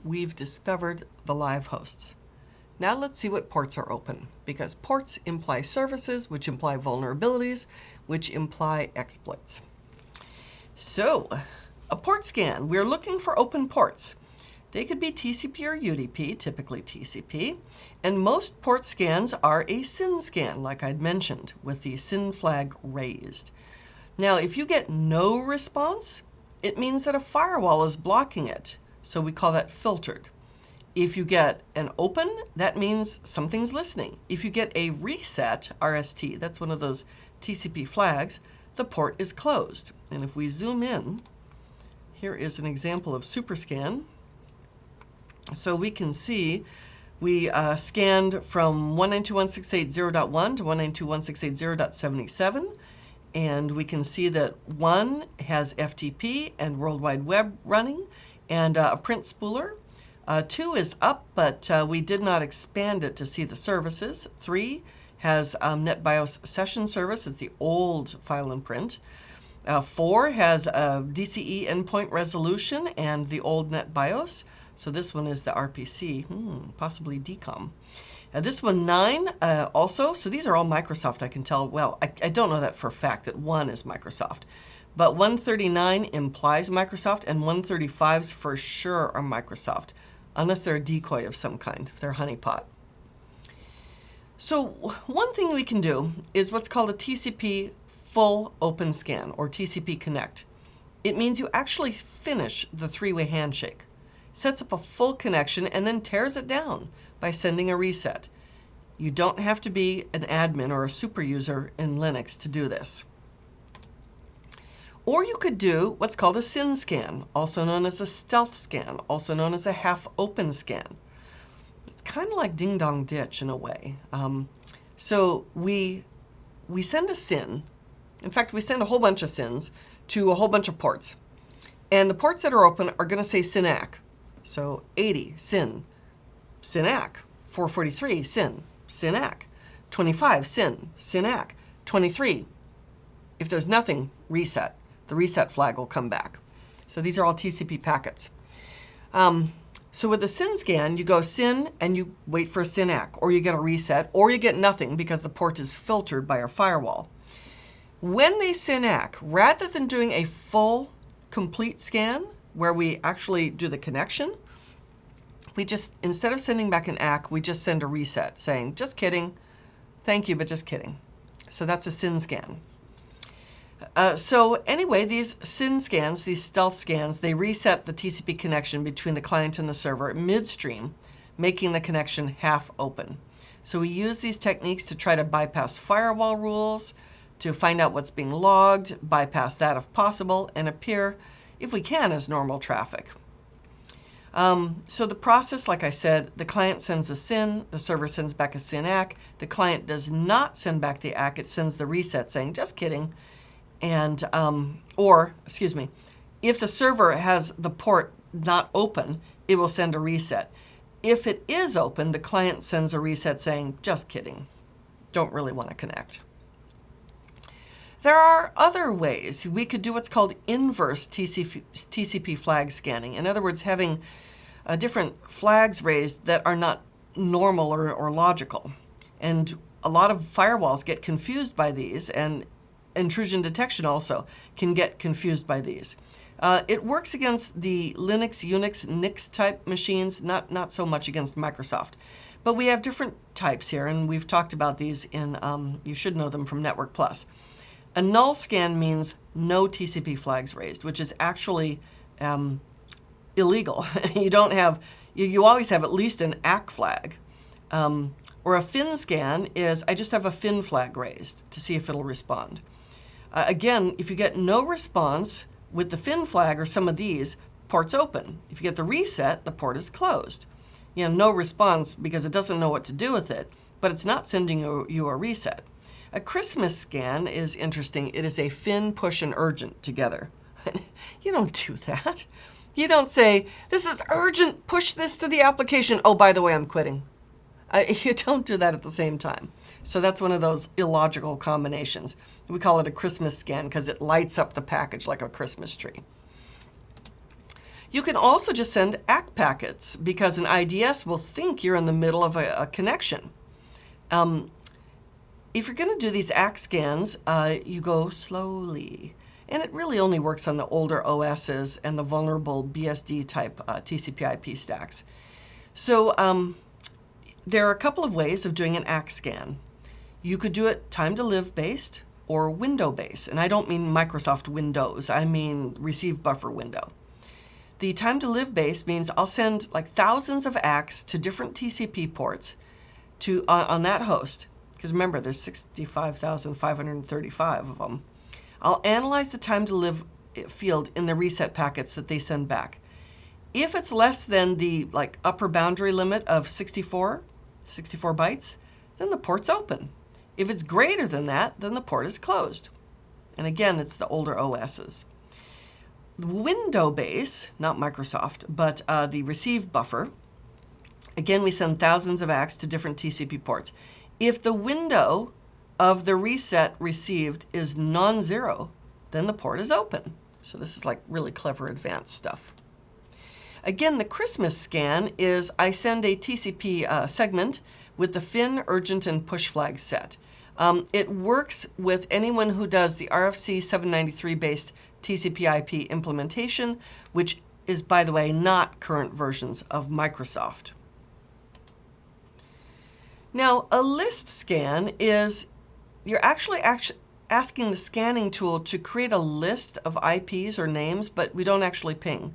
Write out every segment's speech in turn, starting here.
we've discovered the live hosts. Now let's see what ports are open, because ports imply services, which imply vulnerabilities, which imply exploits. So, a port scan. We're looking for open ports. They could be TCP or UDP, typically TCP, and most port scans are a SYN scan, like I'd mentioned, with the SYN flag raised. Now, if you get no response, it means that a firewall is blocking it, so we call that filtered. If you get an open, that means something's listening. If you get a reset, RST, that's one of those TCP flags, the port is closed. And if we zoom in, here is an example of SuperScan. So we can see we scanned from 192.168.0.1 to 192.168.0.77. And we can see that 1 has FTP and World Wide Web running and a print spooler. 2 is up, but we did not expand it to see the services. 3 has NetBIOS session service. It's the old file and print. 4 has DCE endpoint resolution and the old NetBIOS. So this one is the RPC, possibly DCOM. This one, 9, also. So these are all Microsoft, I can tell. Well, I don't know that for a fact that 1 is Microsoft. But 139 implies Microsoft, and 135s for sure are Microsoft, unless they're a decoy of some kind, if they're honeypot. So one thing we can do is what's called a TCP full open scan, or TCP connect. It means you actually finish the three-way handshake, sets up a full connection, and then tears it down by sending a reset. You don't have to be an admin or a super user in Linux to do this. Or you could do what's called a SYN scan, also known as a stealth scan, also known as a half-open scan. It's kind of like Ding Dong Ditch in a way. So we send a SYN. In fact, we send a whole bunch of SYNs to a whole bunch of ports. And the ports that are open are going to say SYNAC. So 80, SYN, SYNAC. 443, SYN, SYNAC. 25, SYN, SYNAC. 23, if there's nothing, reset. The reset flag will come back. So these are all TCP packets. So with the SYN scan, you go SYN and you wait for a SYNAC, or you get a reset, or you get nothing because the port is filtered by our firewall. When they SYNAC, rather than doing a full, complete scan where we actually do the connection, we just, instead of sending back an ACK, we just send a reset saying, just kidding, thank you, but just kidding. So that's a SYN scan. So anyway, these SYN scans, these stealth scans, they reset the TCP connection between the client and the server midstream, making the connection half open. So we use these techniques to try to bypass firewall rules, to find out what's being logged, bypass that if possible, and appear, if we can, as normal traffic. So the process, like I said, the client sends the SYN, the server sends back a SYN-ACK. The client does not send back the ACK, it sends the reset saying, just kidding. And, if the server has the port not open, it will send a reset. If it is open, the client sends a reset saying, just kidding, don't really want to connect. There are other ways. We could do what's called inverse TCP flag scanning. In other words, having different flags raised that are not normal or logical. And a lot of firewalls get confused by these, and intrusion detection also can get confused by these. It works against the Linux, Unix, Nix type machines, not so much against Microsoft. But we have different types here, and we've talked about these in, you should know them from Network Plus. A null scan means no TCP flags raised, which is actually illegal. You always have at least an ACK flag. Or a FIN scan is, I just have a FIN flag raised to see if it'll respond. Again, if you get no response with the FIN flag or some of these, port's open. If you get the reset, the port is closed. No response because it doesn't know what to do with it, but it's not sending you a reset. A Christmas scan is interesting. It is a FIN, push, and urgent together. You don't do that. You don't say, this is urgent, push this to the application. Oh, by the way, I'm quitting. You don't do that at the same time. So that's one of those illogical combinations. We call it a Christmas scan because it lights up the package like a Christmas tree. You can also just send ACK packets because an IDS will think you're in the middle of a connection. If you're going to do these ACK scans, you go slowly. And it really only works on the older OSs and the vulnerable BSD type TCP/IP stacks. So there are a couple of ways of doing an ACK scan. You could do it time to live based or window based. And I don't mean Microsoft Windows, I mean receive buffer window. The time to live based means I'll send like thousands of ACKs to different TCP ports on that host. Because remember, there's 65,535 of them. I'll analyze the time to live field in the reset packets that they send back. If it's less than the upper boundary limit of 64 bytes, then the port's open. If it's greater than that, then the port is closed. And again, it's the older OSs. The window base, not Microsoft, but the receive buffer, again, we send thousands of ACKs to different TCP ports. If the window of the reset received is non-zero, then the port is open. So this is like really clever advanced stuff. Again, the Christmas scan is I send a TCP segment with the FIN, urgent, and push flag set. It works with anyone who does the RFC 793 based TCP/IP implementation, which is, by the way, not current versions of Microsoft. Now, a list scan is you're actually asking the scanning tool to create a list of IPs or names, but we don't actually ping.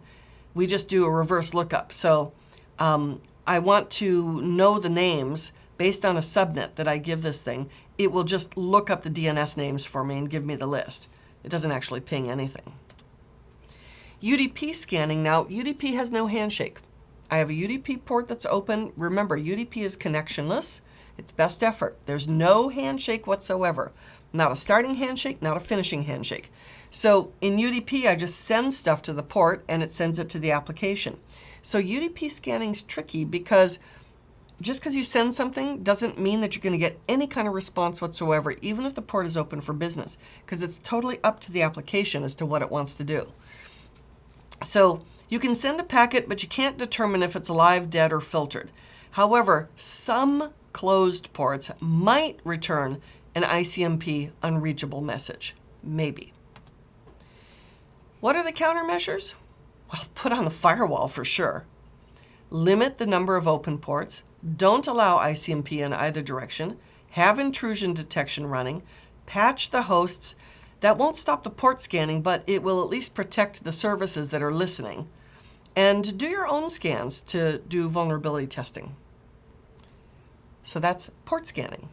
We just do a reverse lookup. So I want to know the names based on a subnet that I give this thing. It will just look up the DNS names for me and give me the list. It doesn't actually ping anything. UDP scanning. Now, UDP has no handshake. I have a UDP port that's open. Remember, UDP is connectionless. It's best effort. There's no handshake whatsoever. Not a starting handshake, not a finishing handshake. So in UDP, I just send stuff to the port and it sends it to the application. So UDP scanning is tricky because just because you send something doesn't mean that you're going to get any kind of response whatsoever, even if the port is open for business, because it's totally up to the application as to what it wants to do. So you can send a packet, but you can't determine if it's alive, dead, or filtered. However, some closed ports might return an ICMP unreachable message. Maybe. What are the countermeasures? Well, put on the firewall for sure. Limit the number of open ports. Don't allow ICMP in either direction. Have intrusion detection running. Patch the hosts. That won't stop the port scanning, but it will at least protect the services that are listening. And do your own scans to do vulnerability testing. So that's port scanning.